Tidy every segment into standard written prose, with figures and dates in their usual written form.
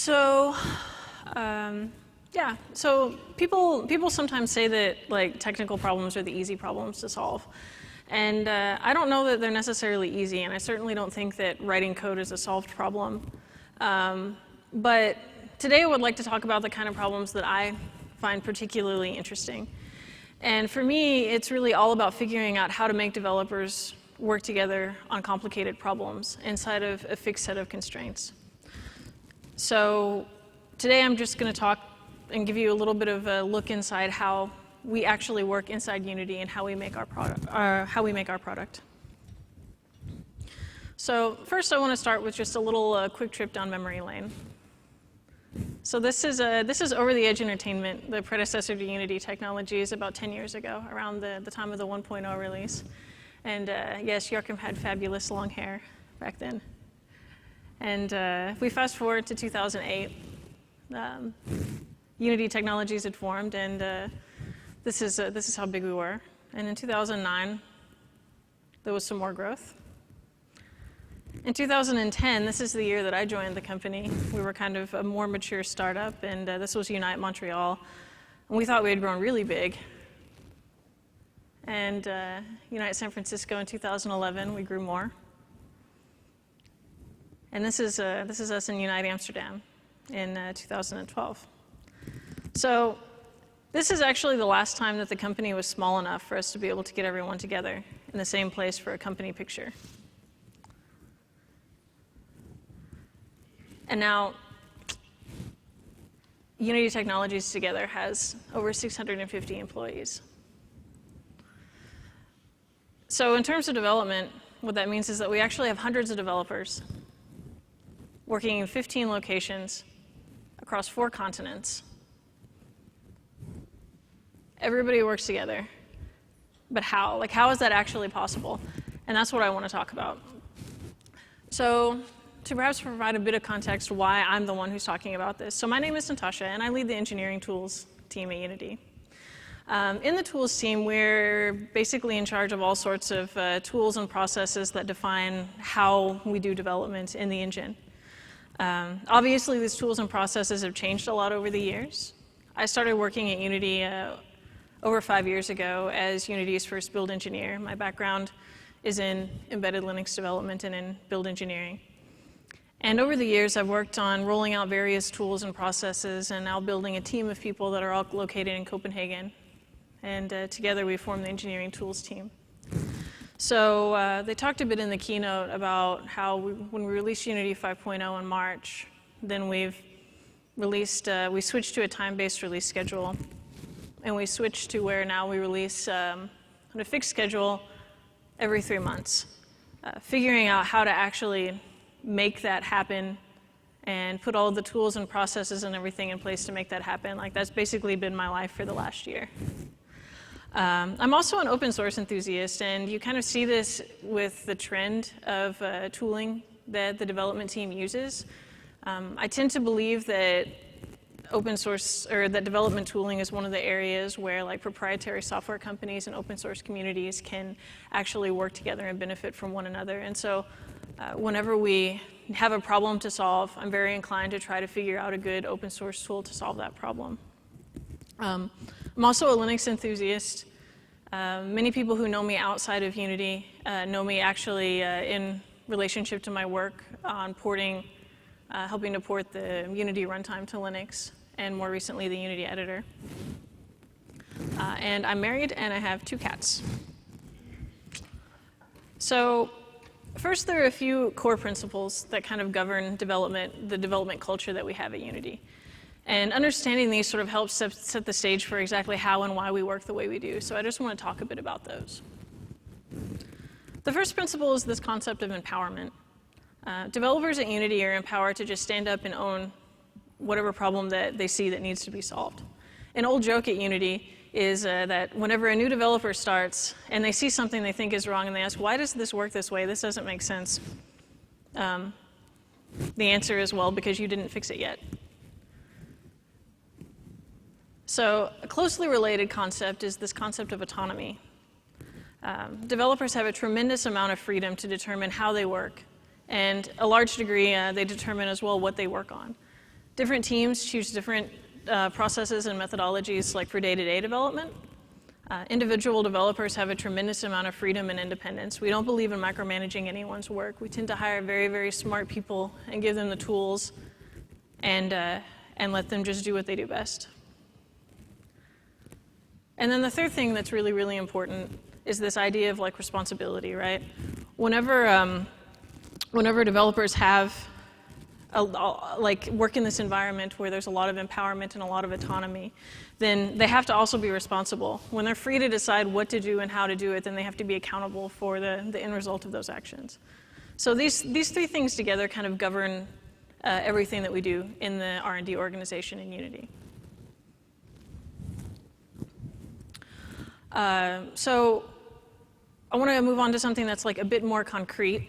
So, yeah. So people sometimes say that like technical problems are the easy problems to solve, and I don't know that they're necessarily easy, and I certainly don't think that writing code is a solved problem. But today I would like to talk about the kind of problems that I find particularly interesting. And for me, it's really all about figuring out how to make developers work together on complicated problems inside of a fixed set of constraints. So today I'm just going to talk and give you a little bit of a look inside how we actually work inside Unity and how we make our product. So first I want to start with just a little quick trip down memory lane. So this is Over the Edge Entertainment, the predecessor to Unity Technologies, about 10 years ago, around the time of the 1.0 release. And yes, Joachim had fabulous long hair back then. And if we fast forward to 2008, Unity Technologies had formed, and this is how big we were. And in 2009, there was some more growth. In 2010, this is the year that I joined the company. We were kind of a more mature startup, and this was Unite Montreal. And we thought we had grown really big. And Unite San Francisco in 2011, we grew more. And this is us in Unite Amsterdam in 2012. So this is actually the last time that the company was small enough for us to be able to get everyone together in the same place for a company picture. And now, Unity Technologies together has over 650 employees. So in terms of development, what that means is that we actually have hundreds of developers working in 15 locations across 4 continents. Everybody works together. But how? Like, how is that actually possible? And that's what I want to talk about. So to perhaps provide a bit of context why I'm the one who's talking about this. So my name is Natasha, and I lead the engineering tools team at Unity. In the tools team, we're basically in charge of all sorts of tools and processes that define how we do development in the engine. Obviously, these tools and processes have changed a lot over the years. I started working at Unity over 5 years ago as Unity's first build engineer. My background is in embedded Linux development and in build engineering. And over the years, I've worked on rolling out various tools and processes and now building a team of people that are all located in Copenhagen. And together we form the engineering tools team. So they talked a bit in the keynote about how when we released Unity 5.0 in March, then we switched to a time-based release schedule. And we switched to where now we release on a fixed schedule every 3 months. Figuring out how to actually make that happen and put all the tools and processes and everything in place to make that happen. Like, that's basically been my life for the last year. I'm also an open source enthusiast, and you kind of see this with the trend of tooling that the development team uses. I tend to believe that open source, or that development tooling is one of the areas where like proprietary software companies and open source communities can actually work together and benefit from one another. And so whenever we have a problem to solve, I'm very inclined to try to figure out a good open source tool to solve that problem. I'm also a Linux enthusiast. Many people who know me outside of Unity know me actually in relationship to my work on porting, helping to port the Unity runtime to Linux, and more recently the Unity editor. And I'm married and I have 2 cats. So first, there are a few core principles that kind of govern the development culture that we have at Unity. And understanding these sort of helps set the stage for exactly how and why we work the way we do. So I just want to talk a bit about those. The first principle is this concept of empowerment. Developers at Unity are empowered to just stand up and own whatever problem that they see that needs to be solved. An old joke at Unity is that whenever a new developer starts and they see something they think is wrong and they ask, why does this work this way? This doesn't make sense. The answer is, well, because you didn't fix it yet. So a closely related concept is this concept of autonomy. Developers have a tremendous amount of freedom to determine how they work, and a large degree they determine as well what they work on. Different teams choose different processes and methodologies like for day-to-day development. Individual developers have a tremendous amount of freedom and independence. We don't believe in micromanaging anyone's work. We tend to hire very, very smart people and give them the tools and let them just do what they do best. And then the third thing that's really, really important is this idea of like responsibility, right? Whenever developers have work in this environment where there's a lot of empowerment and a lot of autonomy, then they have to also be responsible. When they're free to decide what to do and how to do it, then they have to be accountable for the end result of those actions. So these three things together kind of govern everything that we do in the R&D organization in Unity. So I want to move on to something that's like a bit more concrete,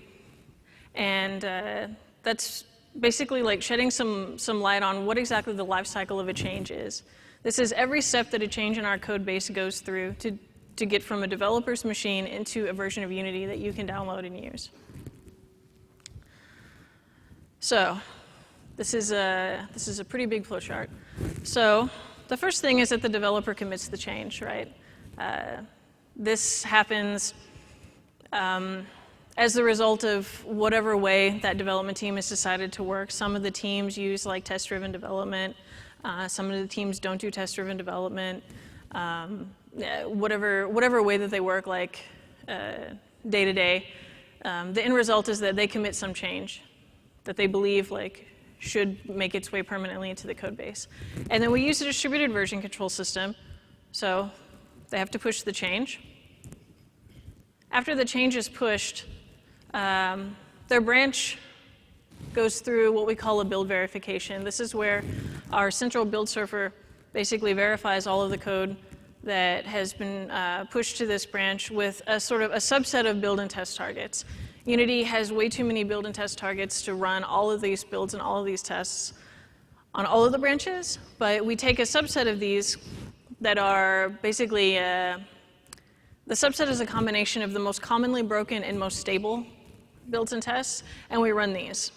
and that's basically like shedding some light on what exactly the life cycle of a change is. This is every step that a change in our code base goes through to get from a developer's machine into a version of Unity that you can download and use. So this is a pretty big flowchart. So the first thing is that the developer commits the change, right? This happens as the result of whatever way that development team has decided to work. Some of the teams use like test-driven development. Some of the teams don't do test-driven development. Whatever way that they work, like day to day, the end result is that they commit some change that they believe like should make its way permanently into the code base. And then we use a distributed version control system. So they have to push the change. After the change is pushed, their branch goes through what we call a build verification. This is where our central build server basically verifies all of the code that has been pushed to this branch with a sort of a subset of build and test targets. Unity has way too many build and test targets to run all of these builds and all of these tests on all of the branches, but we take a subset of these that are basically, the subset is a combination of the most commonly broken and most stable builds and tests, and we run these.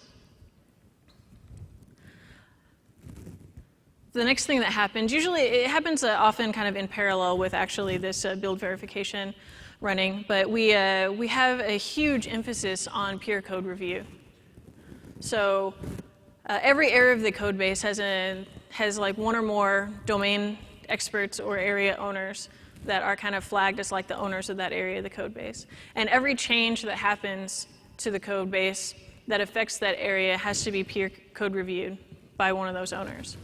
The next thing that happens, usually it happens often kind of in parallel with actually this build verification running, but we have a huge emphasis on peer code review. So every area of the code base has like one or more domain experts or area owners that are kind of flagged as like the owners of that area of the code base. And every change that happens to the code base that affects that area has to be peer code reviewed by one of those owners.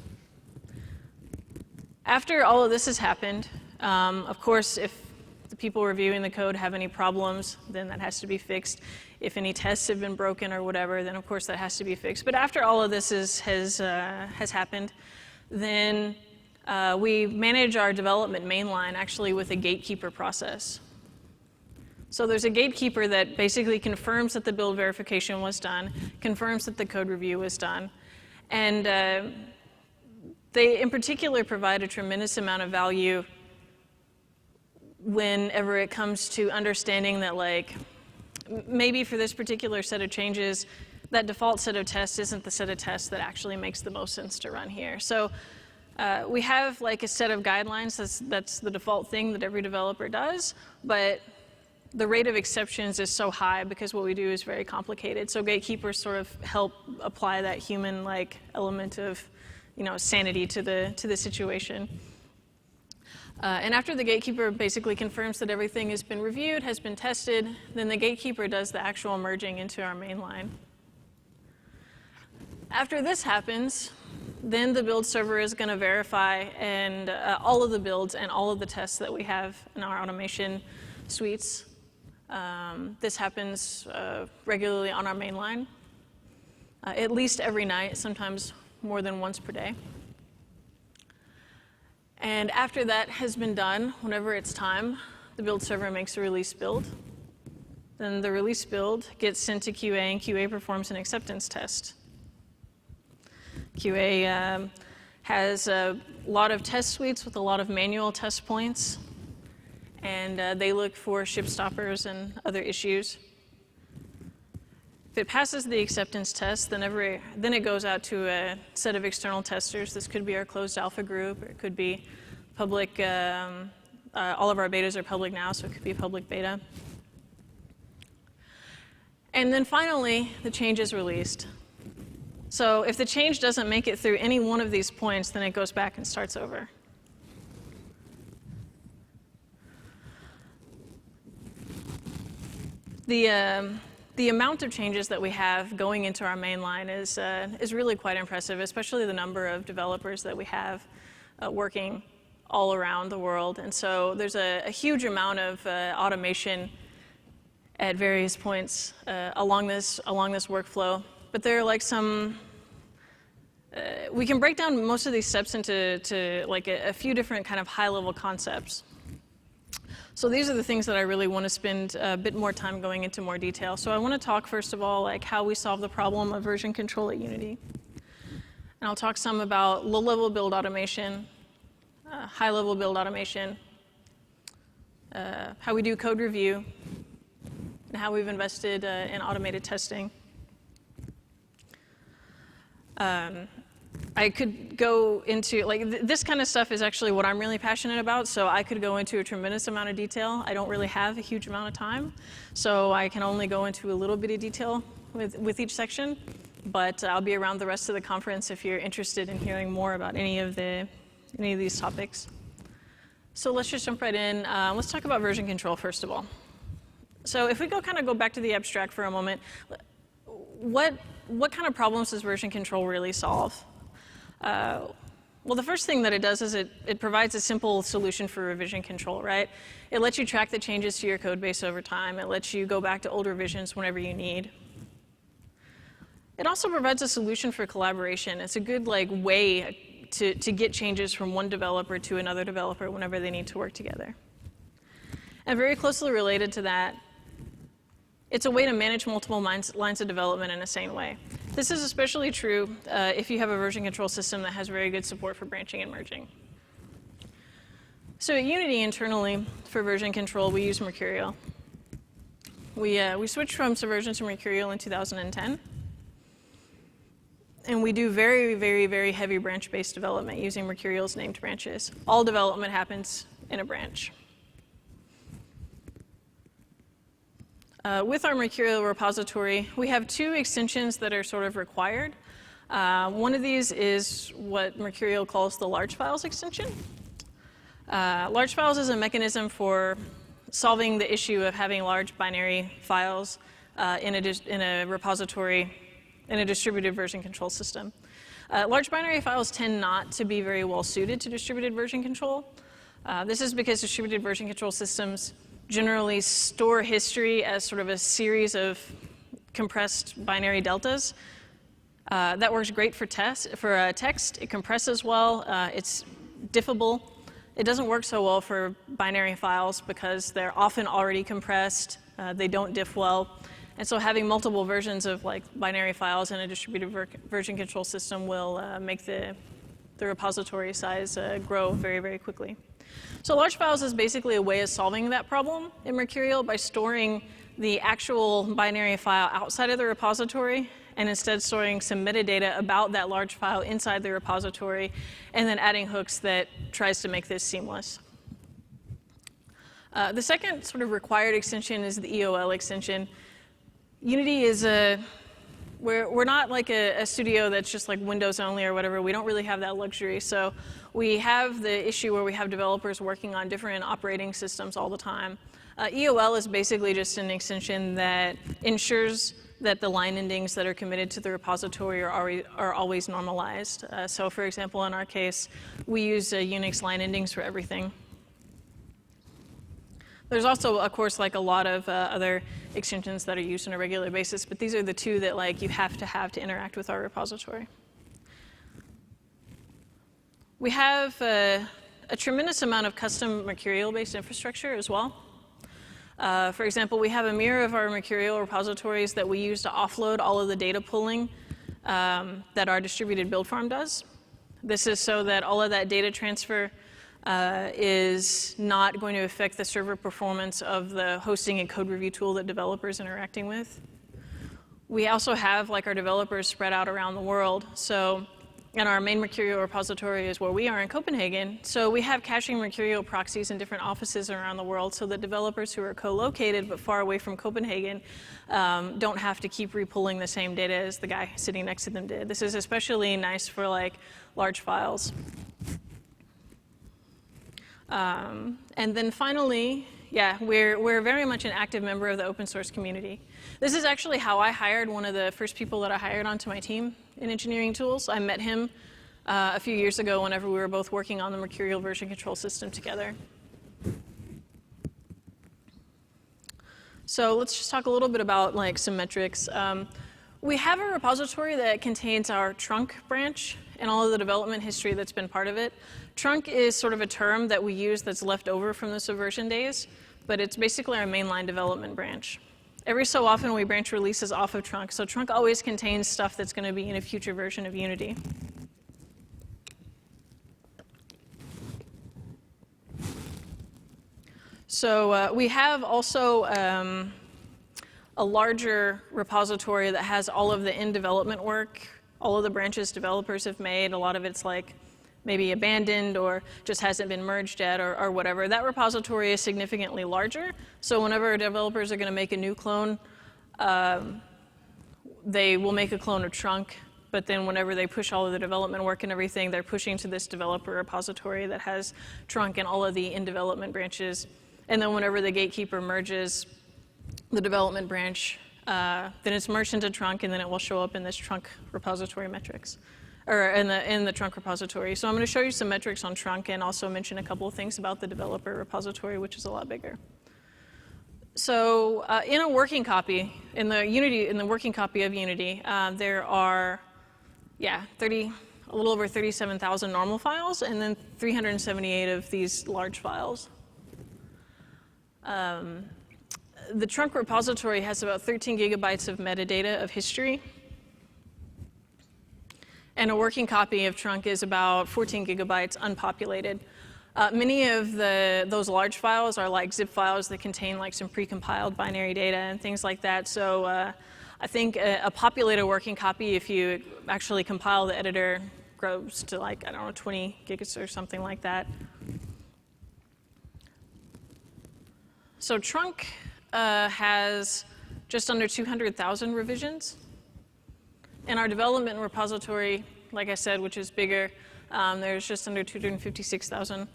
After all of this has happened, of course, if the people reviewing the code have any problems, then that has to be fixed. If any tests have been broken or whatever, then of course that has to be fixed. But after all of this has happened, then we manage our development mainline actually with a gatekeeper process. So there's a gatekeeper that basically confirms that the build verification was done, confirms that the code review was done, and they in particular provide a tremendous amount of value whenever it comes to understanding that like maybe for this particular set of changes, that default set of tests isn't the set of tests that actually makes the most sense to run here. So we have like a set of guidelines that's the default thing that every developer does, but the rate of exceptions is so high because what we do is very complicated. So gatekeepers sort of help apply that human-like element of, sanity to the situation. And after the gatekeeper basically confirms that everything has been reviewed, has been tested, then the gatekeeper does the actual merging into our main line. After this happens, then the build server is going to verify and all of the builds and all of the tests that we have in our automation suites. This happens regularly on our main line, at least every night, sometimes more than once per day. And after that has been done, whenever it's time, the build server makes a release build. Then the release build gets sent to QA, and QA performs an acceptance test. QA has a lot of test suites with a lot of manual test points, and they look for ship stoppers and other issues. If it passes the acceptance test, then it goes out to a set of external testers. This could be our closed alpha group, or it could be public. All of our betas are public now, so it could be a public beta. And then finally, the change is released. So if the change doesn't make it through any one of these points, then it goes back and starts over. The amount of changes that we have going into our main line is really quite impressive, especially the number of developers that we have working all around the world. And so there's a huge amount of automation at various points along this workflow. But there are like we can break down most of these steps into like a few different kind of high-level concepts. So these are the things that I really want to spend a bit more time going into more detail. So I want to talk, first of all, like how we solve the problem of version control at Unity. And I'll talk some about low-level build automation, high-level build automation, how we do code review, and how we've invested in automated testing. I could go into, like, this kind of stuff is actually what I'm really passionate about, so I could go into a tremendous amount of detail. I don't really have a huge amount of time, so I can only go into a little bit of detail with each section, but I'll be around the rest of the conference if you're interested in hearing more about any of these topics. So let's just jump right in. Let's talk about version control, first of all. So if we kind of go back to the abstract for a moment, what kind of problems does version control really solve? Well, the first thing that it does is it provides a simple solution for revision control, right? It lets you track the changes to your code base over time. It lets you go back to older revisions whenever you need. It also provides a solution for collaboration. It's a good way to get changes from one developer to another developer whenever they need to work together. And very closely related to that, it's a way to manage multiple lines of development in a sane way. This is especially true if you have a version control system that has very good support for branching and merging. So at Unity internally, for version control, we use MERCURIAL. We switched from Subversion to MERCURIAL in 2010. And we do very, very, very heavy branch-based development using MERCURIAL's named branches. All development happens in a branch. With our MERCURIAL repository, we have two extensions that are sort of required. One of these is what MERCURIAL calls the large files extension. Large files is a mechanism for solving the issue of having large binary files in a repository in a distributed version control system. Large binary files tend not to be very well suited to distributed version control. This is because distributed version control systems generally store history as sort of a series of compressed binary deltas. That works great for text. It compresses well. It's diffable. It doesn't work so well for binary files because they're often already compressed. They don't diff well. And so having multiple versions of like binary files in a distributed version control system will make the repository size grow very, very quickly. So large files is basically a way of solving that problem in MERCURIAL by storing the actual binary file outside of the repository and instead storing some metadata about that large file inside the repository and then adding hooks that tries to make this seamless. The second sort of required extension is the EOL extension. Unity is we're not like a studio that's just like Windows only or whatever. We don't really have that luxury. So we have the issue where we have developers working on different operating systems all the time. EOL is basically just an extension that ensures that the line endings that are committed to the repository are always normalized. So for example, in our case, we use Unix line endings for everything. There's also, of course, like a lot of other extensions that are used on a regular basis, but these are the two that like you have to interact with our repository. We have a tremendous amount of custom MERCURIAL-based infrastructure as well. For example, we have a mirror of our MERCURIAL repositories that we use to offload all of the data pulling that our distributed build farm does. This is so that all of that data transfer is not going to affect the server performance of the hosting and code review tool that developers are interacting with. We also have like our developers spread out around the world. So, and our main Mercurial repository is where we are in Copenhagen. So we have caching Mercurial proxies in different offices around the world so that developers who are co-located but far away from Copenhagen don't have to keep repulling the same data as the guy sitting next to them did. This is especially nice for like large files. And then finally, yeah, we're very much an active member of the open source community. This is actually how I hired one of the first people that I hired onto my team in engineering tools. I met him a few years ago whenever we were both working on the Mercurial version control system together. So let's just talk a little bit about like some metrics. We have a repository that contains our trunk branch and all of the development history that's been part of it. Trunk is sort of a term that we use that's left over from the Subversion days, but it's basically our mainline development branch. Every so often we branch releases off of trunk, so trunk always contains stuff that's going to be in a future version of Unity. So we have also a larger repository that has all of the in-development work, all of the branches developers have made. A lot of it's like maybe abandoned or just hasn't been merged yet or whatever. That repository is significantly larger. So whenever developers are going to make a new clone, they will make a clone of trunk. But then whenever they push all of the development work and everything, they're pushing to this developer repository that has trunk and all of the in-development branches. And then whenever the gatekeeper merges the development branch, then it's merged into trunk, and then it will show up in this trunk repository metrics, or in the trunk repository. So I'm going to show you some metrics on trunk and also mention a couple of things about the developer repository, which is a lot bigger. So in a working copy, in the working copy of Unity, there are, a little over 37,000 normal files, and then 378 of these large files. The trunk repository has about 13 gigabytes of metadata of history. And a working copy of trunk is about 14 gigabytes unpopulated. Many of those large files are like zip files that contain like some precompiled binary data and things like that. So I think a populated working copy, if you actually compile the editor, grows to like, I don't know, 20 gigs or something like that. So trunk has just under 200,000 revisions. And our development repository, like I said, which is bigger, there's just under 256,000.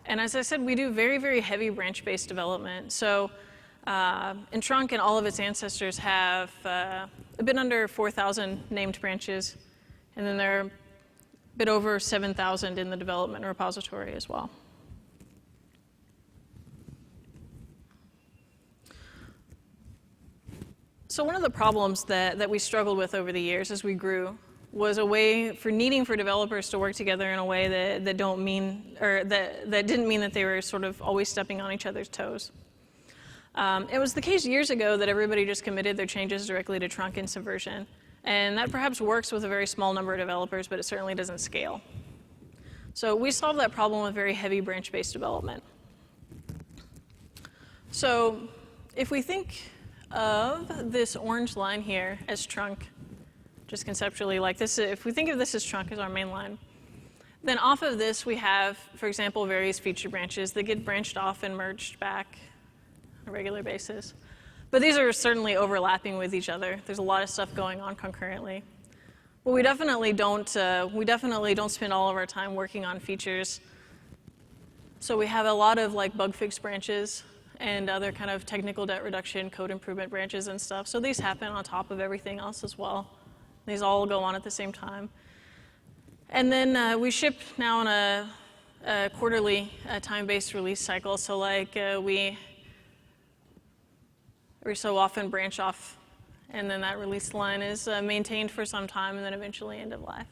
And as I said, we do very, very heavy branch-based development. So in trunk and all of its ancestors have a bit under 4,000 named branches. And then there are a bit over 7,000 in the development repository as well. So one of the problems that we struggled with over the years as we grew was a way for needing for developers to work together in a way that didn't mean that they were sort of always stepping on each other's toes. It was the case years ago that everybody just committed their changes directly to trunk and Subversion. And that perhaps works with a very small number of developers, but it certainly doesn't scale. So we solved that problem with very heavy branch-based development. So if we think of this orange line here as trunk, just conceptually like this, if we think of this as trunk as our main line, then off of this we have, for example, various feature branches that get branched off and merged back on a regular basis. But these are certainly overlapping with each other. There's a lot of stuff going on concurrently. But we definitely don't spend all of our time working on features. So we have a lot of like bug fix branches and other kind of technical debt reduction, code improvement branches and stuff. So these happen on top of everything else as well. These all go on at the same time. And then we ship now on a quarterly time-based release cycle. So like we every so often branch off, and then that release line is maintained for some time and then eventually end of life.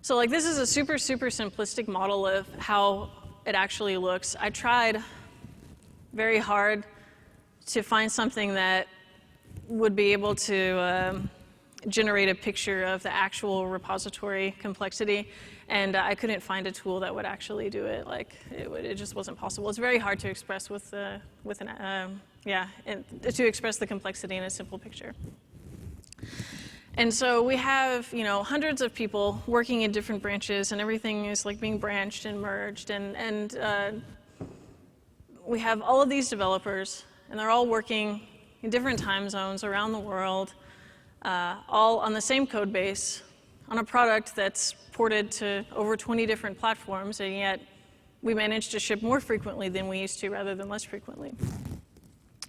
So like this is a super, super simplistic model of how it actually looks. I tried very hard to find something that would be able to generate a picture of the actual repository complexity, and I couldn't find a tool that would actually do it. Like it just wasn't possible. It's very hard to express with to express the complexity in a simple picture. And so we have, hundreds of people working in different branches, and everything is like being branched and merged, and we have all of these developers, and they're all working in different time zones around the world, all on the same code base, on a product that's ported to over 20 different platforms, and yet we manage to ship more frequently than we used to rather than less frequently.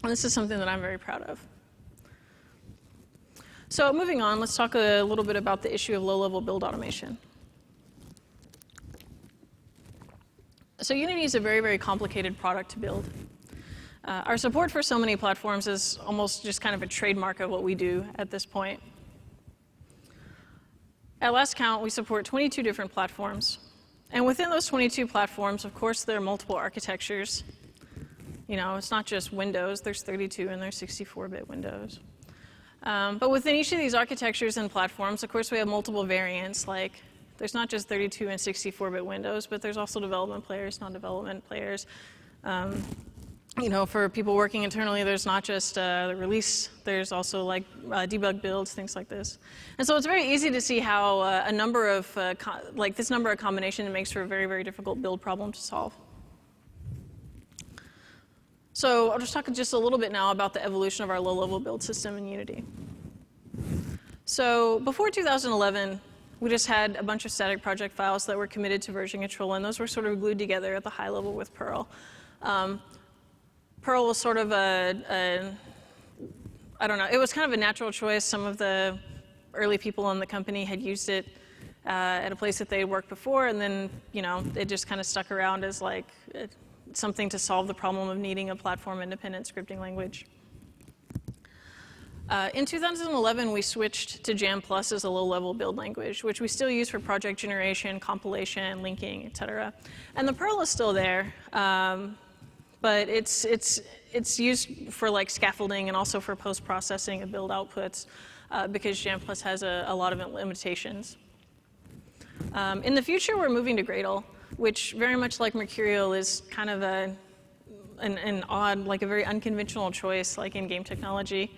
And this is something that I'm very proud of. So moving on, let's talk a little bit about the issue of low-level build automation. So Unity is a very, very complicated product to build. Our support for so many platforms is almost just kind of a trademark of what we do at this point. At last count, we support 22 different platforms. And within those 22 platforms, of course, there are multiple architectures. It's not just Windows. There's 32 and there's 64-bit Windows. But within each of these architectures and platforms, of course, we have multiple variants. Like, there's not just 32 and 64-bit Windows, but there's also development players, non-development players. For people working internally, there's not just the release. There's also like debug builds, things like this. And so it's very easy to see how a number of this number of combination makes for a very, very difficult build problem to solve. So I'll just talk just a little bit now about the evolution of our low-level build system in Unity. So before 2011, we just had a bunch of static project files that were committed to version control, and those were sort of glued together at the high level with Perl. Perl was sort of I don't know, it was kind of a natural choice. Some of the early people in the company had used it at a place that they had worked before, and then, it just kind of stuck around as like something to solve the problem of needing a platform-independent scripting language. In 2011, we switched to Jam Plus as a low-level build language, which we still use for project generation, compilation, linking, et cetera. And the Perl is still there, but it's used for like scaffolding and also for post-processing of build outputs because Jam Plus has a lot of limitations. In the future, we're moving to Gradle, which very much like MERCURIAL is kind of an odd, like a very unconventional choice, like in game technology.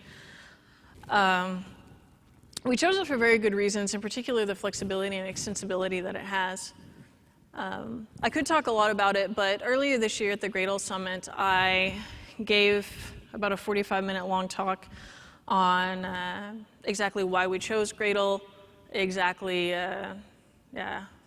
We chose it for very good reasons, in particular the flexibility and extensibility that it has. I could talk a lot about it, but earlier this year at the Gradle Summit, I gave about a 45-minute long talk on exactly why we chose Gradle, exactly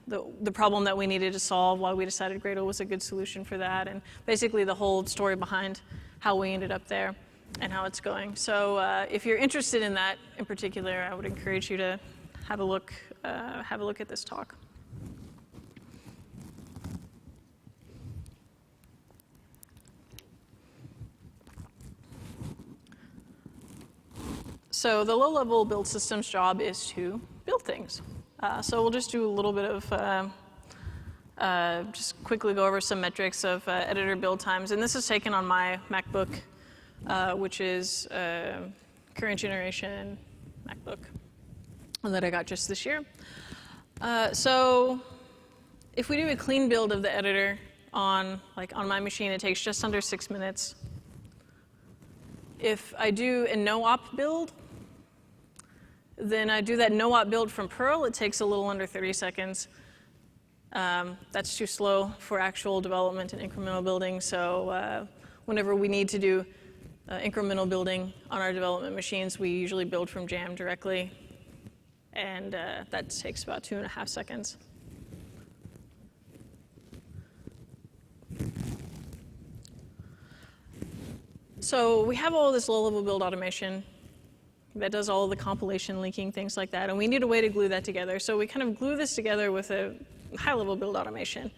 the problem that we needed to solve, why we decided Gradle was a good solution for that, and basically the whole story behind how we ended up there and how it's going. So if you're interested in that in particular, I would encourage you to have a look at this talk. So the low-level build system's job is to build things. So we'll just do a little bit of, just quickly go over some metrics of editor build times. And this is taken on my MacBook, which is current generation MacBook that I got just this year. So if we do a clean build of the editor on my machine, it takes just under 6 minutes. If I do a no-op build, then I do that no-op build from Perl. It takes a little under 30 seconds. That's too slow for actual development and incremental building. So whenever we need to do incremental building on our development machines, we usually build from Jam directly. And that takes about 2.5 seconds. So we have all this low-level build automation that does all of the compilation, linking, things like that, and we need a way to glue that together. So we kind of glue this together with a high-level build automation.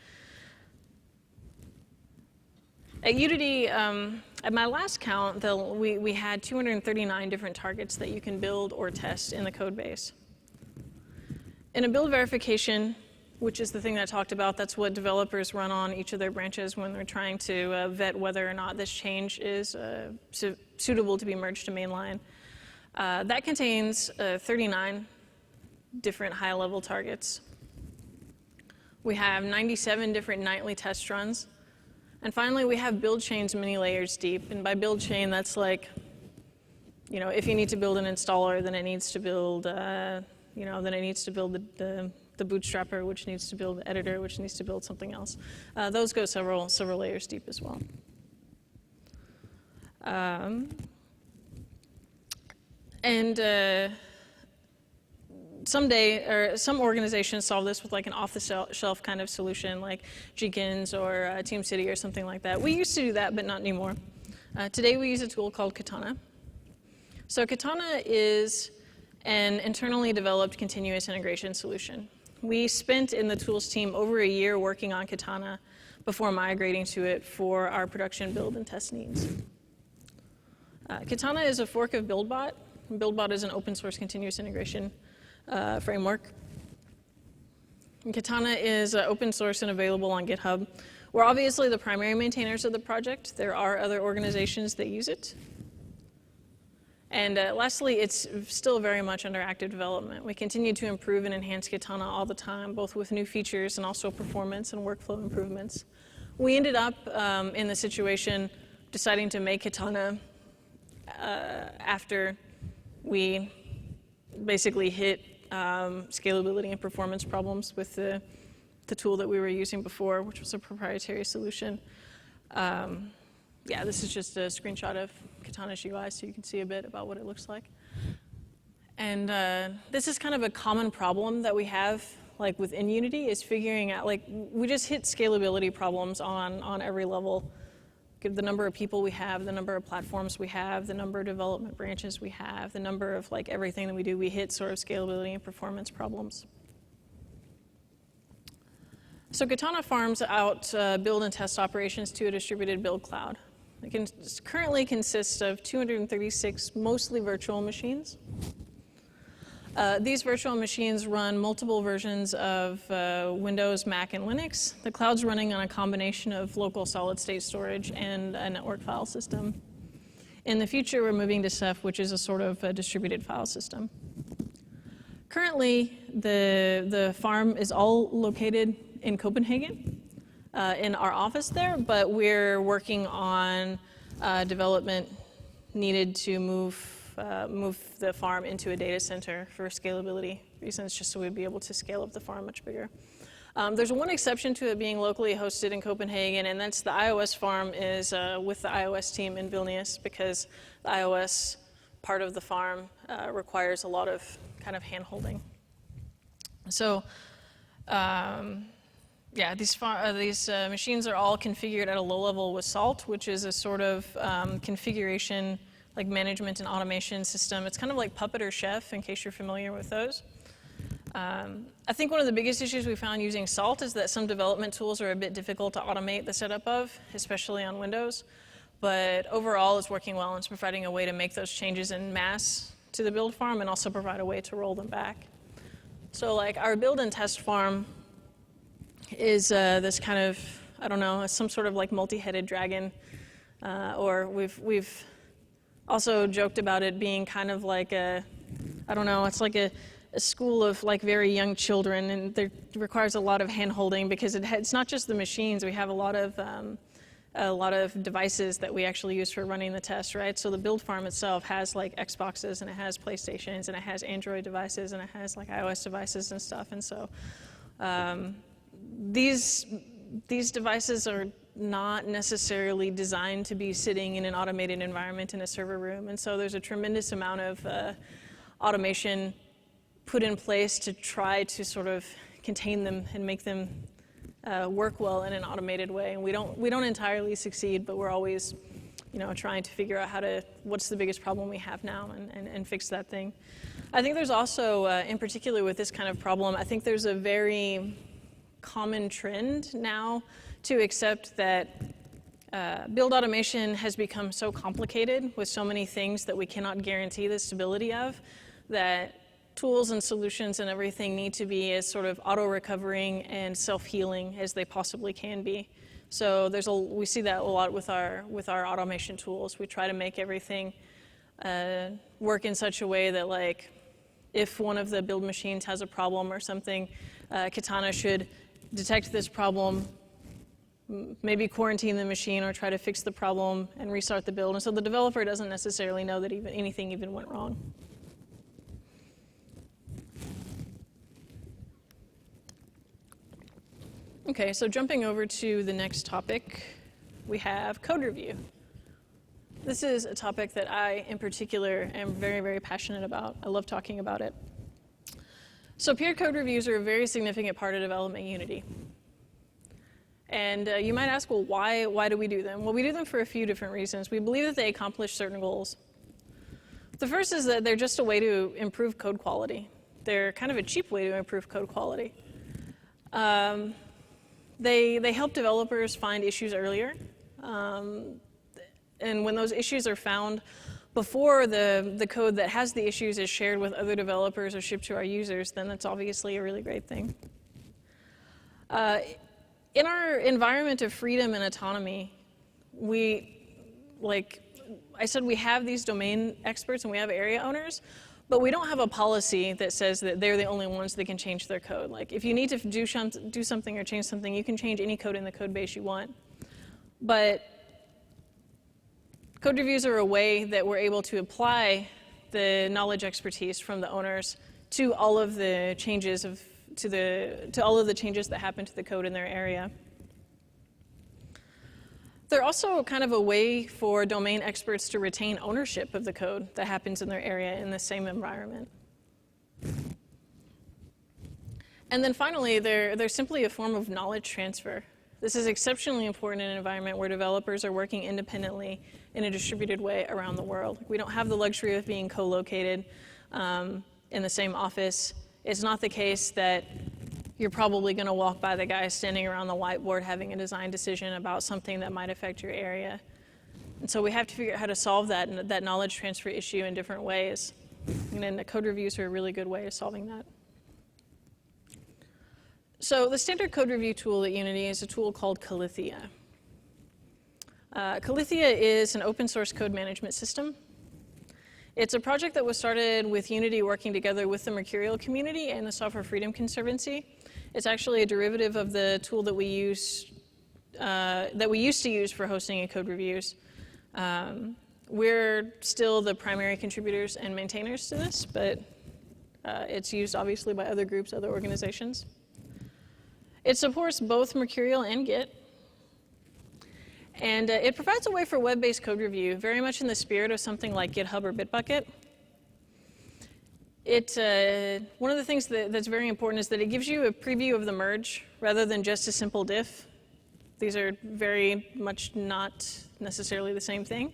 At Unity, at my last count, we had 239 different targets that you can build or test in the code base. In a build verification, which is the thing that I talked about, that's what developers run on each of their branches when they're trying to vet whether or not this change is suitable to be merged to mainline. That contains 39 different high-level targets. We have 97 different nightly test runs And finally, we have build chains many layers deep. And by build chain, that's like, if you need to build an installer, then it needs to build, then it needs to build the bootstrapper, which needs to build the editor, which needs to build something else. Those go several layers deep as well. Someday, or some organizations solve this with like an off-the-shelf kind of solution, like Jenkins or TeamCity or something like that. We used to do that, but not anymore. Today we use a tool called Katana. So Katana is an internally developed continuous integration solution. We spent in the tools team over a year working on Katana before migrating to it for our production build and test needs. Katana is a fork of BuildBot. BuildBot is an open source continuous integration framework. And Katana is open source and available on GitHub. We're obviously the primary maintainers of the project. There are other organizations that use it. And lastly, it's still very much under active development. We continue to improve and enhance Katana all the time, both with new features and also performance and workflow improvements. We ended up in the situation deciding to make Katana after we basically hit scalability and performance problems with the tool that we were using before, which was a proprietary solution. Yeah, this is just a screenshot of Katana's UI, so you can see a bit about what it looks like. And this is kind of a common problem that we have, like within Unity, is figuring out, like, we just hit scalability problems on every level. The number of people we have, the number of platforms we have, the number of development branches we have, the number of like everything that we do, we hit sort of scalability and performance problems. So Katana farms out build and test operations to a distributed build cloud. It currently consists of 236 mostly virtual machines. These virtual machines run multiple versions of Windows, Mac, and Linux. The cloud's running on a combination of local solid-state storage and a network file system. In the future, we're moving to Ceph, which is a sort of a distributed file system. Currently, the farm is all located in Copenhagen, in our office there, but we're working on development needed to move the farm into a data center for scalability reasons, just so we'd be able to scale up the farm much bigger. There's one exception to it being locally hosted in Copenhagen, and that's the iOS farm is with the iOS team in Vilnius, because the iOS part of the farm requires a lot of kind of hand-holding. So, yeah, these machines are all configured at a low level with Salt, which is a sort of configuration like management and automation system. It's kind of like Puppet or Chef, in case you're familiar with those. I think one of the biggest issues we found using Salt is that some development tools are a bit difficult to automate the setup of, especially on Windows. But overall, it's working well, and it's providing a way to make those changes en masse to the build farm and also provide a way to roll them back. So like our build and test farm is this kind of, I don't know, some sort of like multi-headed dragon, or we've also joked about it being kind of like a, I don't know, it's like a school of like very young children, and it requires a lot of hand-holding because it's not just the machines. We have a lot of devices that we actually use for running the test, right? So the build farm itself has like Xboxes, and it has PlayStations, and it has Android devices, and it has like iOS devices and stuff. And so these devices are not necessarily designed to be sitting in an automated environment in a server room. And so there's a tremendous amount of automation put in place to try to sort of contain them and make them work well in an automated way. And we don't entirely succeed, but we're always, trying to figure out what's the biggest problem we have now and fix that thing. I think there's also, in particular with this kind of problem, I think there's a very common trend now to accept that build automation has become so complicated with so many things that we cannot guarantee the stability of, that tools and solutions and everything need to be as sort of auto-recovering and self-healing as they possibly can be. So we see that a lot with our automation tools. We try to make everything work in such a way that, like, if one of the build machines has a problem or something, Katana should detect this problem maybe quarantine the machine or try to fix the problem and restart the build. And so the developer doesn't necessarily know that anything even went wrong. Okay, so jumping over to the next topic, we have code review. This is a topic that I, in particular, am very, very passionate about. I love talking about it. So peer code reviews are a very significant part of development Unity. And you might ask, well, why do we do them? Well, we do them for a few different reasons. We believe that they accomplish certain goals. The first is that they're just a way to improve code quality. They're kind of a cheap way to improve code quality. They help developers find issues earlier. And when those issues are found before the code that has the issues is shared with other developers or shipped to our users, then that's obviously a really great thing. In our environment of freedom and autonomy, like I said, we have these domain experts and we have area owners, but we don't have a policy that says that they're the only ones that can change their code. Like if you need to do something or change something, you can change any code in the code base you want. But code reviews are a way that we're able to apply the knowledge expertise from the owners to all of the changes to all of the changes that happen to the code in their area. They're also kind of a way for domain experts to retain ownership of the code that happens in their area in the same environment. And then finally, they're simply a form of knowledge transfer. This is exceptionally important in an environment where developers are working independently in a distributed way around the world. We don't have the luxury of being co-located in the same office. It's not the case that you're probably going to walk by the guy standing around the whiteboard having a design decision about something that might affect your area. And so we have to figure out how to solve that knowledge transfer issue in different ways. And then the code reviews are a really good way of solving that. So the standard code review tool at Unity is a tool called KALLITHEA. KALLITHEA is an open source code management system. It's a project that was started with Unity working together with the MERCURIAL community and the Software Freedom Conservancy. It's actually a derivative of the tool that we used to use for hosting and code reviews. We're still the primary contributors and maintainers to this, but it's used obviously by other groups, other organizations. It supports both MERCURIAL and Git. And it provides a way for web-based code review, very much in the spirit of something like GitHub or Bitbucket. One of the things that's very important is that it gives you a preview of the merge rather than just a simple diff. These are very much not necessarily the same thing.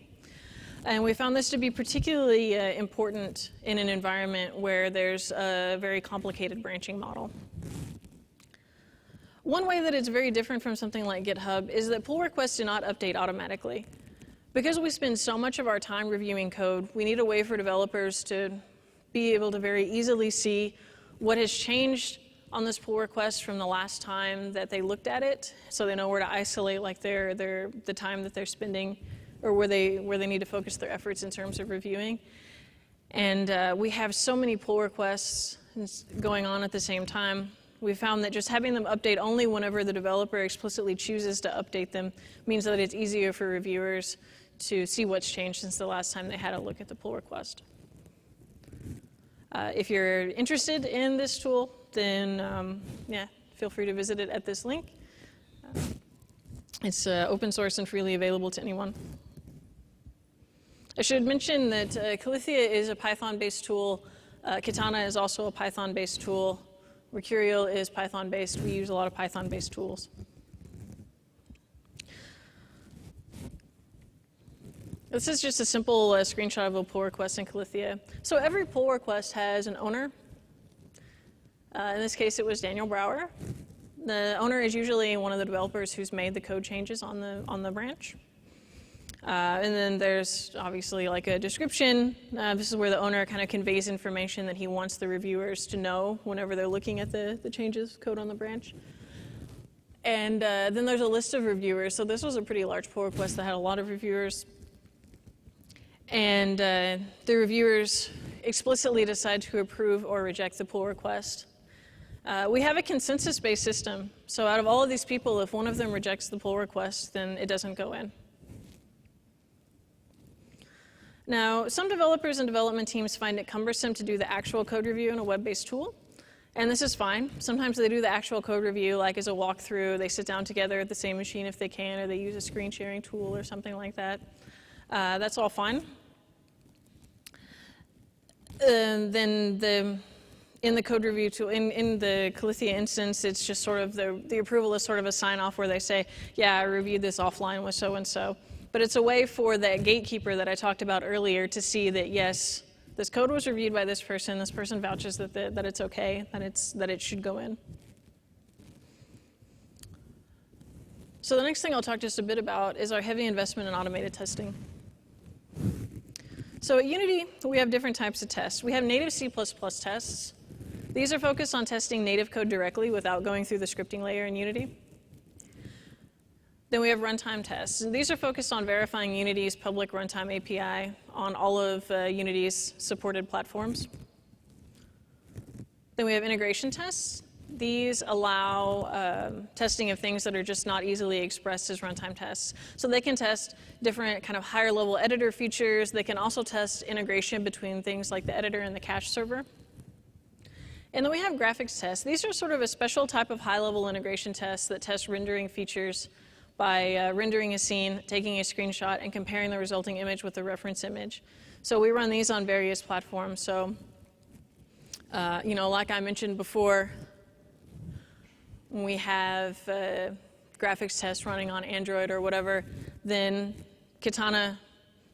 And we found this to be particularly important in an environment where there's a very complicated branching model. One way that it's very different from something like GitHub is that pull requests do not update automatically. Because we spend so much of our time reviewing code, we need a way for developers to be able to very easily see what has changed on this pull request from the last time that they looked at it, so they know where to isolate like the time that they're spending or where they need to focus their efforts in terms of reviewing. And we have so many pull requests going on at the same time. We found that just having them update only whenever the developer explicitly chooses to update them means that it's easier for reviewers to see what's changed since the last time they had a look at the pull request. If you're interested in this tool, then feel free to visit it at this link. It's open source and freely available to anyone. I should mention that KALLITHEA is a Python-based tool. Katana is also a Python-based tool. MERCURIAL is Python-based. We use a lot of Python-based tools. This is just a simple screenshot of a pull request in KALLITHEA. So every pull request has an owner. In this case, it was Daniel Brower. The owner is usually one of the developers who's made the code changes on the branch. And then there's obviously like a description. This is where the owner kind of conveys information that he wants the reviewers to know whenever they're looking at the changes code on the branch. And then there's a list of reviewers. So this was a pretty large pull request that had a lot of reviewers. And the reviewers explicitly decide to approve or reject the pull request. We have a consensus-based system. So out of all of these people, if one of them rejects the pull request, then it doesn't go in. Now, some developers and development teams find it cumbersome to do the actual code review in a web-based tool. And this is fine. Sometimes they do the actual code review like as a walkthrough. They sit down together at the same machine if they can, or they use a screen sharing tool or something like that. That's all fine. Then in the code review tool, in the KALLITHEA instance, it's just sort of the approval is sort of a sign-off where they say, yeah, I reviewed this offline with so-and-so. But it's a way for that gatekeeper that I talked about earlier to see that, yes, this code was reviewed by this person vouches that it's okay, that it should go in. So the next thing I'll talk just a bit about is our heavy investment in automated testing. So at Unity, we have different types of tests. We have native C++ tests. These are focused on testing native code directly without going through the scripting layer in Unity. Then we have runtime tests. And these are focused on verifying Unity's public runtime API on all of Unity's supported platforms. Then we have integration tests. These allow testing of things that are just not easily expressed as runtime tests. So they can test different kind of higher level editor features. They can also test integration between things like the editor and the cache server. And then we have graphics tests. These are sort of a special type of high level integration tests that test rendering features by rendering a scene, taking a screenshot, and comparing the resulting image with the reference image. So we run these on various platforms. So, like I mentioned before, when we have graphics tests running on Android or whatever, then Katana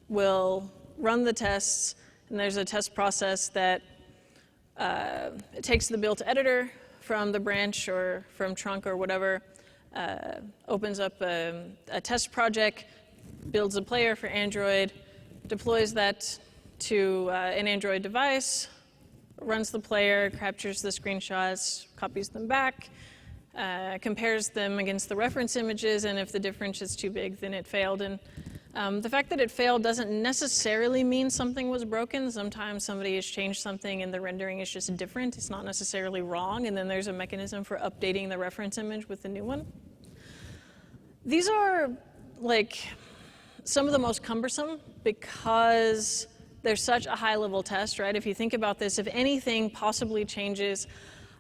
will run the tests, and there's a test process that it takes the built editor from the branch or from trunk or whatever, opens up a test project, builds a player for Android, deploys that to an Android device, runs the player, captures the screenshots, copies them back, compares them against the reference images, and if the difference is too big, then it failed. And the fact that it failed doesn't necessarily mean something was broken. Sometimes somebody has changed something and the rendering is just different. It's not necessarily wrong, and then there's a mechanism for updating the reference image with the new one. These are like some of the most cumbersome because they're such a high-level test, right? If you think about this, if anything possibly changes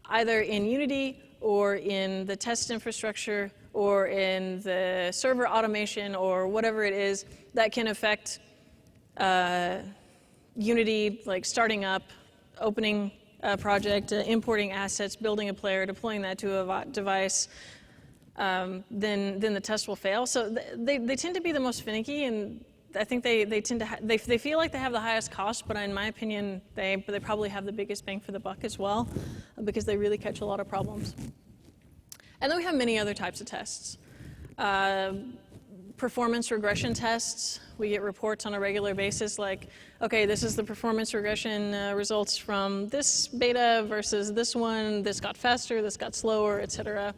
either in Unity or in the test infrastructure or in the server automation or whatever it is that can affect Unity, like starting up, opening a project, importing assets, building a player, deploying that to a device, then the test will fail. So they tend to be the most finicky, and I think they tend to they feel like they have the highest cost, but in my opinion, they probably have the biggest bang for the buck as well, because they really catch a lot of problems. And then we have many other types of tests. Performance regression tests. We get reports on a regular basis like, okay, this is the performance regression results from this beta versus this one. This got faster, this got slower, et cetera.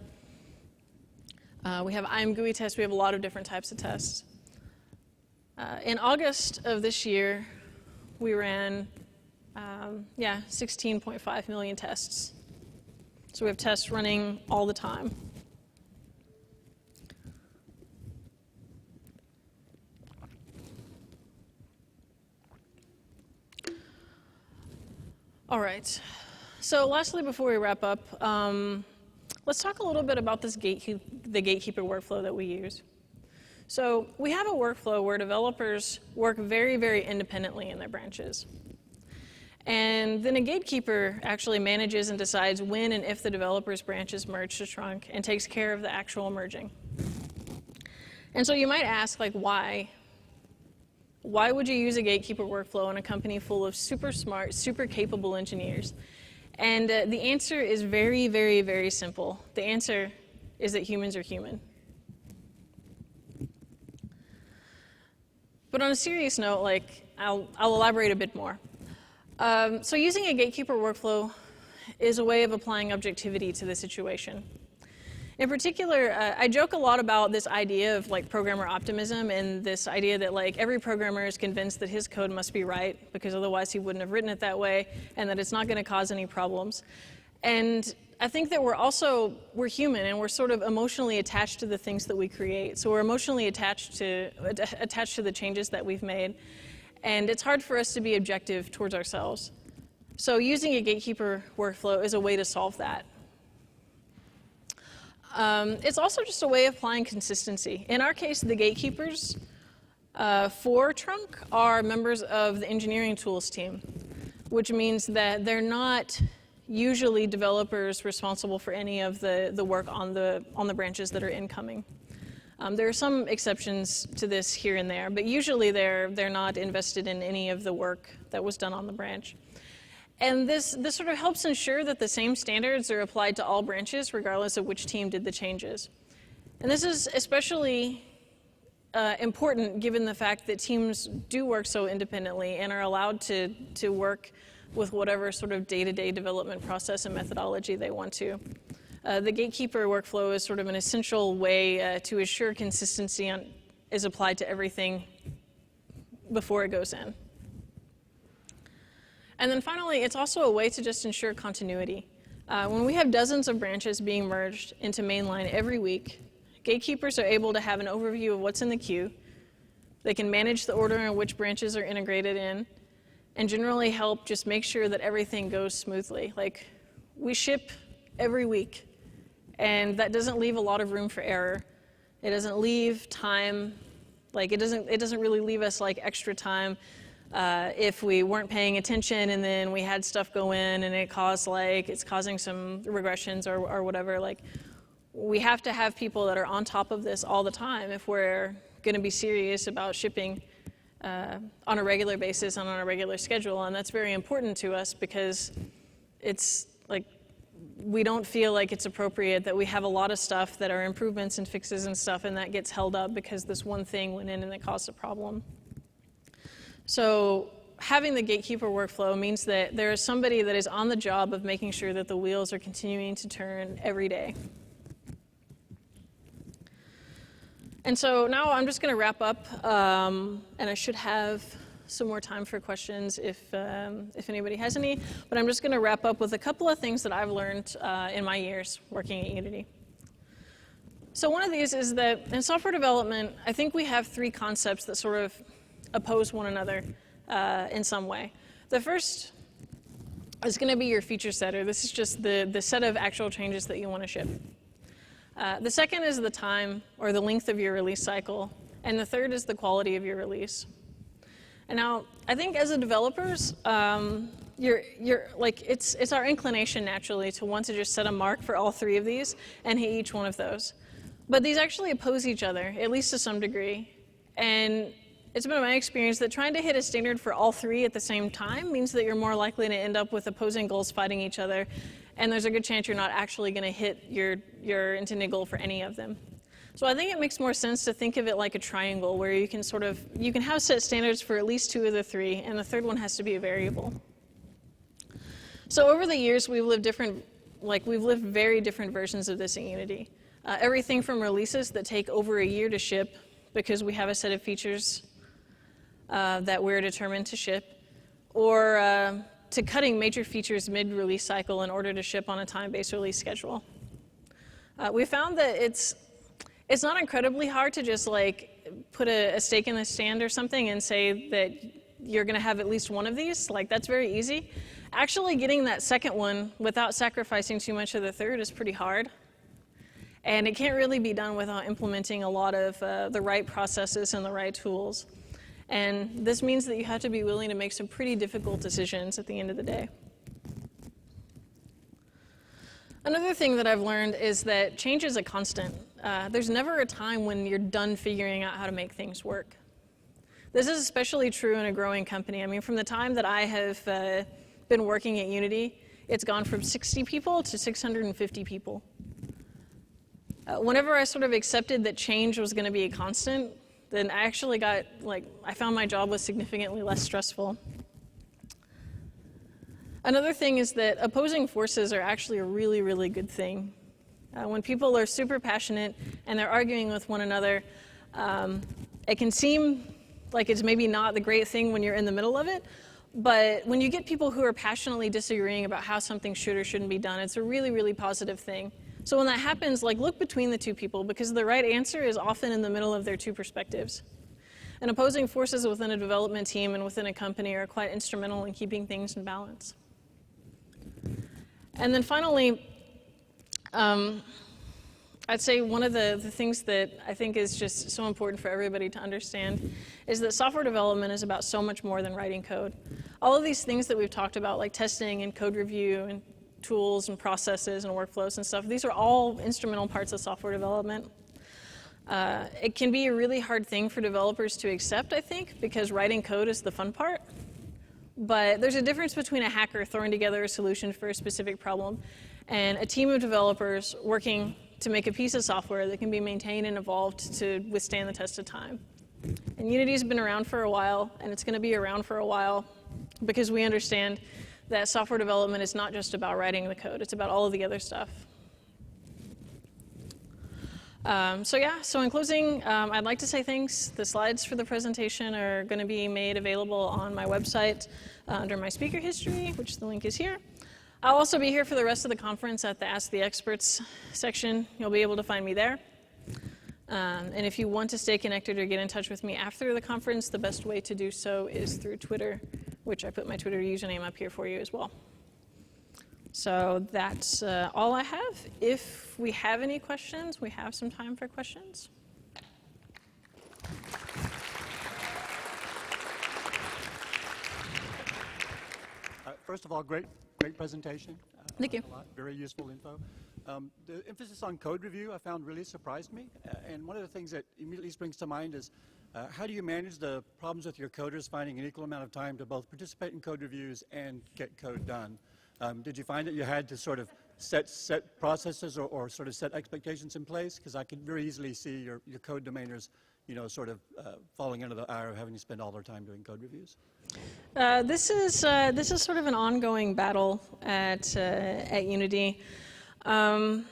We have IMGUI tests. We have a lot of different types of tests. In August of this year, we ran 16.5 million tests. So we have tests running all the time. All right. So lastly, before we wrap up, let's talk a little bit about this the gatekeeper workflow that we use. So we have a workflow where developers work very, very independently in their branches. And then a gatekeeper actually manages and decides when and if the developer's branches merge to trunk and takes care of the actual merging. And so you might ask, like, why? Why would you use a gatekeeper workflow in a company full of super smart, super capable engineers? And the answer is very, very, very simple. The answer is that humans are human. But on a serious note, like, I'll elaborate a bit more. So using a gatekeeper workflow is a way of applying objectivity to the situation. In particular, I joke a lot about this idea of like programmer optimism and this idea that like every programmer is convinced that his code must be right because otherwise he wouldn't have written it that way and that it's not going to cause any problems. And I think that we're human, and we're sort of emotionally attached to the things that we create. So we're emotionally attached to the changes that we've made. And it's hard for us to be objective towards ourselves. So using a gatekeeper workflow is a way to solve that. It's also just a way of applying consistency. In our case, the gatekeepers for Trunk are members of the engineering tools team, which means that they're not usually developers responsible for any of the work on the branches that are incoming. There are some exceptions to this here and there, but usually they're not invested in any of the work that was done on the branch. And this sort of helps ensure that the same standards are applied to all branches, regardless of which team did the changes. And this is especially important given the fact that teams do work so independently and are allowed to work with whatever sort of day-to-day development process and methodology they want to. The gatekeeper workflow is sort of an essential way to assure consistency is applied to everything before it goes in. And then finally, it's also a way to just ensure continuity. When we have dozens of branches being merged into mainline every week, gatekeepers are able to have an overview of what's in the queue. They can manage the order in which branches are integrated in, and generally help just make sure that everything goes smoothly. Like, we ship every week, and that doesn't leave a lot of room for error. It doesn't leave time, like it doesn't really leave us like extra time if we weren't paying attention and then we had stuff go in and it's causing some regressions or whatever. Like, we have to have people that are on top of this all the time if we're going to be serious about shipping on a regular basis and on a regular schedule. And that's very important to us because it's like, we don't feel like it's appropriate that we have a lot of stuff that are improvements and fixes and stuff, and that gets held up because this one thing went in and it caused a problem. So having the gatekeeper workflow means that there is somebody that is on the job of making sure that the wheels are continuing to turn every day. And so now I'm just going to wrap up, and I should have some more time for questions if anybody has any. But I'm just going to wrap up with a couple of things that I've learned in my years working at Unity. So one of these is that in software development, I think we have three concepts that sort of oppose one another in some way. The first is going to be your feature setter. This is just the set of actual changes that you want to ship. The second is the time or the length of your release cycle. And the third is the quality of your release. And now, I think as a developers, it's our inclination naturally to want to just set a mark for all three of these and hit each one of those. But these actually oppose each other, at least to some degree. And it's been my experience that trying to hit a standard for all three at the same time means that you're more likely to end up with opposing goals fighting each other, and there's a good chance you're not actually going to hit your intended goal for any of them. So I think it makes more sense to think of it like a triangle where you can have set standards for at least two of the three, and the third one has to be a variable. So over the years, we've lived very different versions of this in Unity. Everything from releases that take over a year to ship because we have a set of features that we're determined to ship, or to cutting major features mid-release cycle in order to ship on a time-based release schedule. We found that it's not incredibly hard to just put a stake in the sand or something and say that you're going to have at least one of these. That's very easy. Actually getting that second one without sacrificing too much of the third is pretty hard. And it can't really be done without implementing a lot of the right processes and the right tools. And this means that you have to be willing to make some pretty difficult decisions at the end of the day. Another thing that I've learned is that change is a constant. There's never a time when you're done figuring out how to make things work. This is especially true in a growing company. I mean, from the time that I have been working at Unity, it's gone from 60 people to 650 people. Whenever I sort of accepted that change was going to be a constant, then I actually I found my job was significantly less stressful. Another thing is that opposing forces are actually a really, really good thing. When people are super passionate and they're arguing with one another, it can seem like it's maybe not the great thing when you're in the middle of it, But when you get people who are passionately disagreeing about how something should or shouldn't be done, it's a really, really positive thing. So when that happens, like, look between the two people, because the right answer is often in the middle of their two perspectives. And opposing forces within a development team and within a company are quite instrumental in keeping things in balance. And then finally, I'd say one of the things that I think is just so important for everybody to understand is that software development is about so much more than writing code. All of these things that we've talked about, like testing and code review and tools and processes and workflows and stuff, these are all instrumental parts of software development. It can be a really hard thing for developers to accept, I think, because writing code is the fun part. But there's a difference between a hacker throwing together a solution for a specific problem and a team of developers working to make a piece of software that can be maintained and evolved to withstand the test of time. And Unity's been around for a while, and it's going to be around for a while because we understand that software development is not just about writing the code, it's about all of the other stuff. So in closing, I'd like to say thanks. The slides for the presentation are going to be made available on my website under my speaker history, which the link is here. I'll also be here for the rest of the conference at the Ask the Experts section. You'll be able to find me there. And if you want to stay connected or get in touch with me after the conference, the best way to do so is through Twitter, which I put my Twitter username up here for you as well. So that's all I have. If we have any questions, we have some time for questions. First of all, great presentation. Thank you. A lot, very useful info. The emphasis on code review I found really surprised me. And one of the things that immediately springs to mind is how do you manage the problems with your coders finding an equal amount of time to both participate in code reviews and get code done? Did you find that you had to sort of set processes or sort of set expectations in place? Because I could very easily see your code domainers, you know, sort of falling under the ire of having to spend all their time doing code reviews. This is sort of an ongoing battle at Unity. In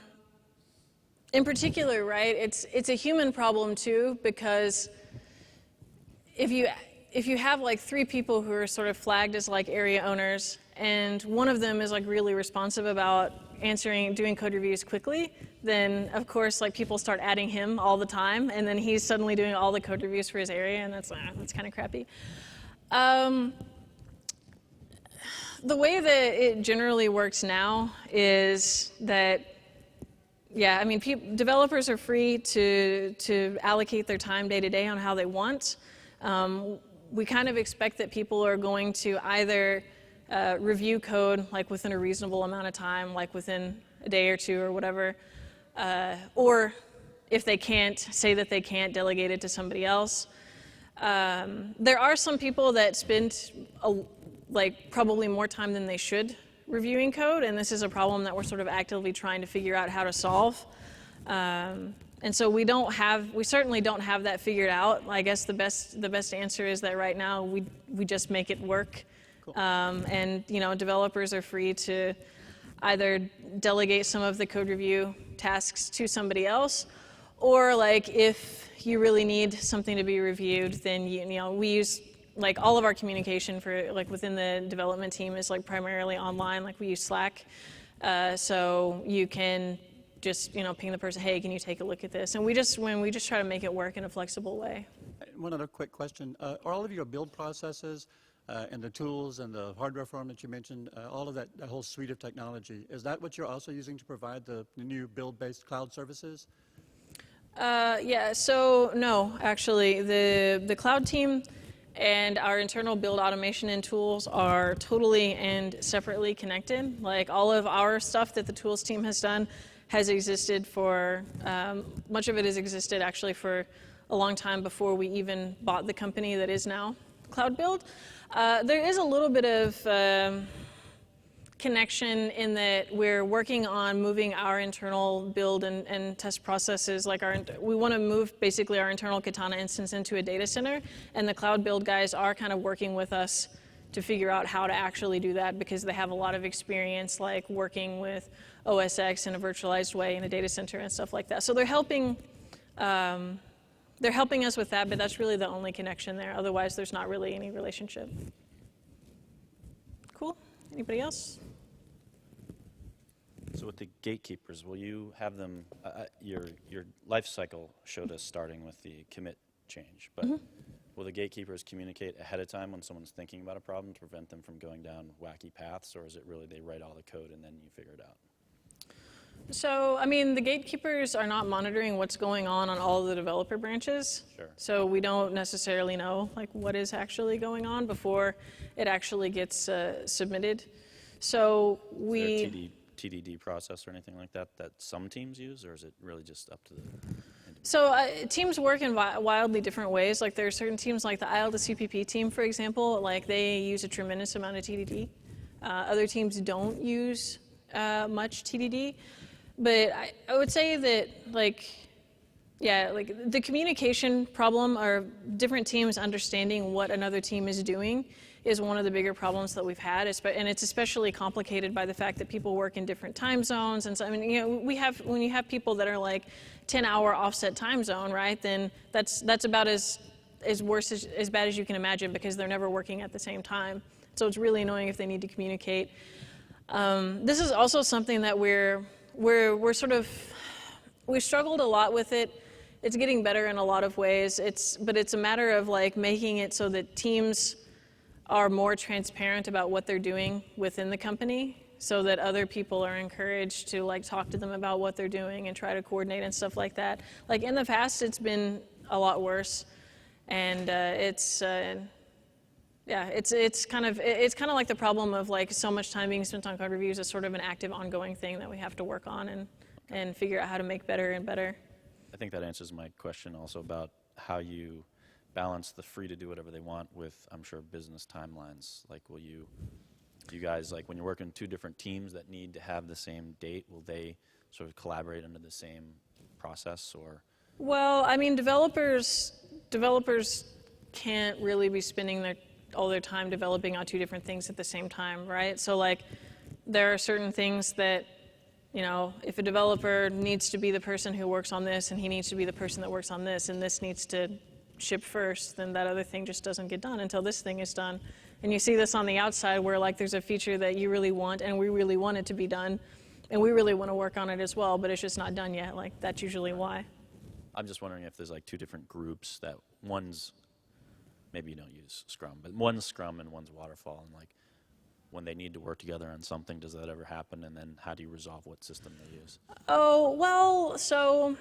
particular, right? It's a human problem too, because if you have like 3 people who are sort of flagged as like area owners, and one of them is like really responsive about doing code reviews quickly, then of course like people start adding him all the time, and then he's suddenly doing all the code reviews for his area, and that's kind of crappy. The way that it generally works now is that, yeah, I mean, developers are free to allocate their time day to day on how they want. We kind of expect that people are going to either review code like within a reasonable amount of time, like within a day or 2 or whatever, or if they can't, say that they can't, delegate it to somebody else. There are some people that spend like probably more time than they should reviewing code, and this is a problem that we're sort of actively trying to figure out how to solve. And so we certainly don't have that figured out. I guess the best answer is that right now we just make it work. Cool. And you know, developers are free to either delegate some of the code review tasks to somebody else, or like if you really need something to be reviewed, then you know, we use like all of our communication for like within the development team is like primarily online. Like we use Slack, so you can just, you know, ping the person, hey, can you take a look at this? And we just try to make it work in a flexible way. One other quick question: are all of your build processes and the tools and the hardware form that you mentioned, all of that whole suite of technology, is that what you're also using to provide the new build-based cloud services? Yeah. So no, actually, the cloud team and our internal build automation and tools are totally and separately connected. Like all of our stuff that the tools team has done has existed for, much of it has existed actually for a long time before we even bought the company that is now Cloud Build. There is a little bit of connection in that we're working on moving our internal build and test processes. Like we want to move basically our internal Katana instance into a data center, and the Cloud Build guys are kind of working with us to figure out how to actually do that, because they have a lot of experience like working with OS X in a virtualized way in a data center and stuff like that. So they're helping us with that, but that's really the only connection there. Otherwise, there's not really any relationship. Anybody else? So with the gatekeepers, will you have them, your life cycle showed us starting with the commit change, but will the gatekeepers communicate ahead of time when someone's thinking about a problem to prevent them from going down wacky paths, or is it really they write all the code and then you figure it out? So, I mean, the gatekeepers are not monitoring what's going on all of the developer branches. Sure. So we don't necessarily know like what is actually going on before it actually gets submitted. So Is there a TDD process or anything like that that some teams use, or is it really just up to the individual? So teams work in wildly different ways. Like there are certain teams, like the IL to CPP team, for example, like they use a tremendous amount of TDD. Other teams don't use much TDD. But I would say that, like, yeah, like the communication problem or different teams understanding what another team is doing is one of the bigger problems that we've had, and it's especially complicated by the fact that people work in different time zones. And so, I mean, you know, when you have people that are like 10-hour offset time zone, right? Then that's about as bad as you can imagine, because they're never working at the same time. So it's really annoying if they need to communicate. This is also something that we're we struggled a lot with it. It's getting better in a lot of ways. But it's a matter of like making it so that teams are more transparent about what they're doing within the company, so that other people are encouraged to like talk to them about what they're doing and try to coordinate and stuff like that. Like in the past, it's been a lot worse, and yeah, it's kind of like the problem of like so much time being spent on code reviews is sort of an active, ongoing thing that we have to work on and figure out how to make better and better. I think that answers my question also about how you balance the free to do whatever they want with, I'm sure, business timelines. Like, do you guys, like when you're working two different teams that need to have the same date, will they sort of collaborate under the same process, or? Well, I mean, developers can't really be spending all their time developing on two different things at the same time, right? So like, there are certain things that, you know, if a developer needs to be the person who works on this and he needs to be the person that works on this, and this needs to ship first, then that other thing just doesn't get done until this thing is done. And you see this on the outside where like there's a feature that you really want and we really want it to be done, and we really want to work on it as well, but it's just not done yet. Like that's usually why. I'm just wondering if there's like two different groups that one's, maybe you don't use Scrum, but one's Scrum and one's Waterfall, and like when they need to work together on something, does that ever happen? And then how do you resolve what system they use? Oh, well, so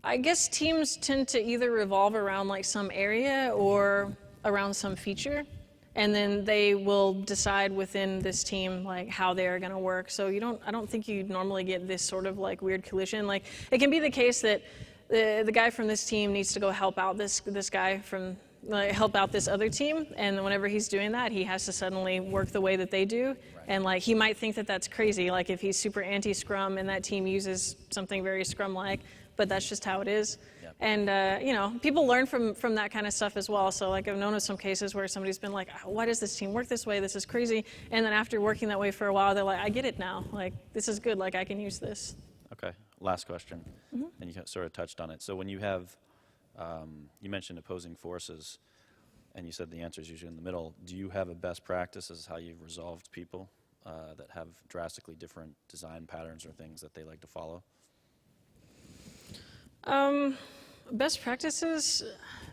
I guess teams tend to either revolve around like some area or around some feature, and then they will decide within this team like how they are going to work. So I don't think you normally get this sort of like weird collision. Like it can be the case that the guy from this team needs to go help out this guy from help out this other team, and whenever he's doing that, he has to suddenly work the way that they do. Right. And like he might think that that's crazy, like if he's super anti-Scrum and that team uses something very Scrum-like, but that's just how it is. Yep. And you know, people learn from that kind of stuff as well. So like I've known of some cases where somebody's been like, why does this team work this way? This is crazy. And then after working that way for a while, they're like, I get it now. Like this is good. Like I can use this. Okay. Last question. Mm-hmm. And you sort of touched on it. So when you have, you mentioned opposing forces, and you said the answer is usually in the middle. Do you have a best practice as how you've resolved people that have drastically different design patterns or things that they like to follow? Best practices?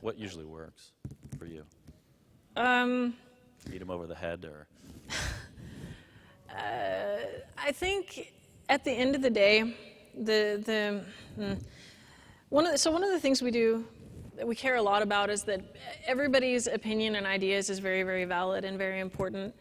What usually works for you? Beat them over the head, or? I think at the end of the day, one of the things we do that we care a lot about is that everybody's opinion and ideas is very, very valid and very important.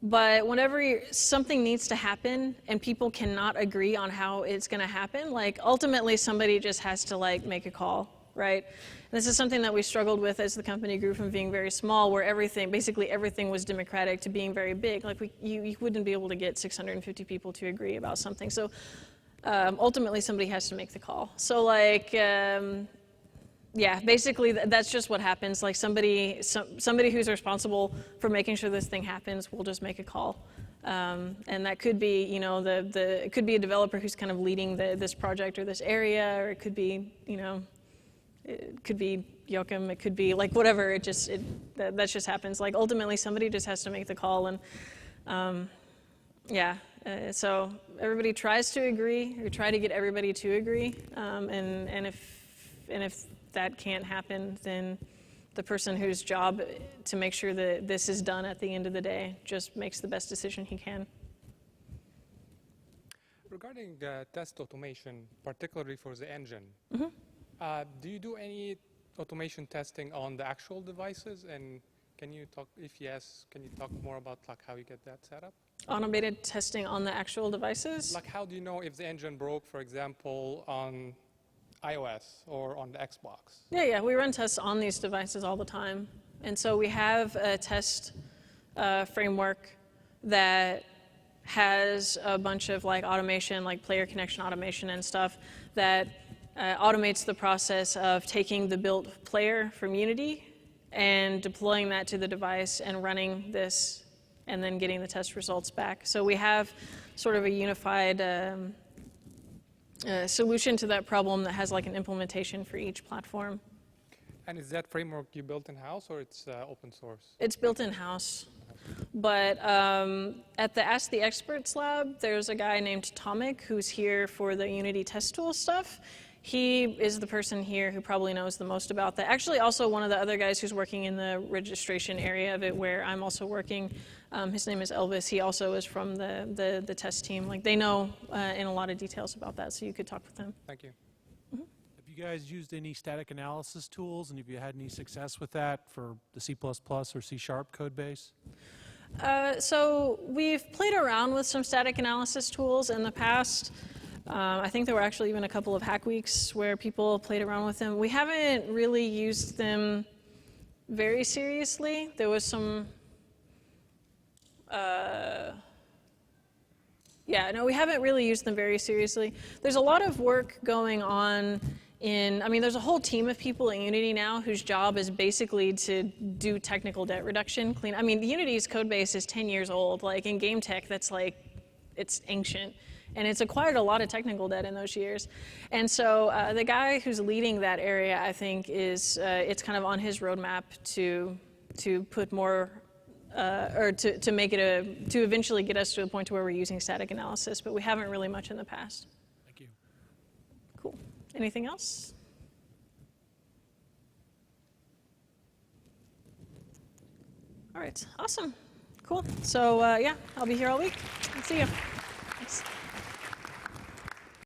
But whenever something needs to happen and people cannot agree on how it's going to happen, like ultimately somebody just has to like make a call, right? And this is something that we struggled with as the company grew from being very small, where basically everything was democratic, to being very big. Like you wouldn't be able to get 650 people to agree about something. So ultimately somebody has to make the call. So like, yeah, basically that's just what happens. Like somebody who's responsible for making sure this thing happens will just make a call. And that could be, you know, it could be a developer who's kind of leading this project or this area, or it could be, you know, it could be Joachim, it could be like whatever. That just happens. Like ultimately, somebody just has to make the call, and yeah. So everybody tries to agree, or try to get everybody to agree, and if that can't happen, then the person whose job to make sure that this is done at the end of the day just makes the best decision he can. Regarding test automation, particularly for the engine, do you do any automation testing on the actual devices? And can you talk, if yes, can you talk more about like how you get that set up? Automated testing on the actual devices? Like how do you know if the engine broke, for example, on iOS or on the Xbox? Yeah, we run tests on these devices all the time. And so we have a test framework that has a bunch of like automation, like player connection automation and stuff that automates the process of taking the built player from Unity and deploying that to the device and running this and then getting the test results back. So we have sort of a unified solution to that problem that has like an implementation for each platform. And is that framework you built in-house or it's open source? It's built in-house. But at the Ask the Experts lab, there's a guy named Tomic who's here for the Unity test tool stuff. He is the person here who probably knows the most about that. Actually, also one of the other guys who's working in the registration area of it where I'm also working, his name is Elvis. He also is from the test team. Like they know in a lot of details about that, so you could talk with them. Thank you. Have you guys used any static analysis tools, and have you had any success with that for the C++ or C# code base? So we've played around with some static analysis tools in the past. I think there were actually even a couple of hack weeks where people played around with them. We haven't really used them very seriously. There was some, we haven't really used them very seriously. There's a lot of work going on there's a whole team of people in Unity now whose job is basically to do technical debt reduction, Unity's code base is 10 years old. Like in game tech, that's like, it's ancient. And it's acquired a lot of technical debt in those years. And so the guy who's leading that area, I think, is, it's kind of on his roadmap to put more, or to make it to eventually get us to a point where we're using static analysis, but we haven't really much in the past. Thank you. Cool. Anything else? All right, awesome. Cool. So yeah, I'll be here all week. See you. Thanks.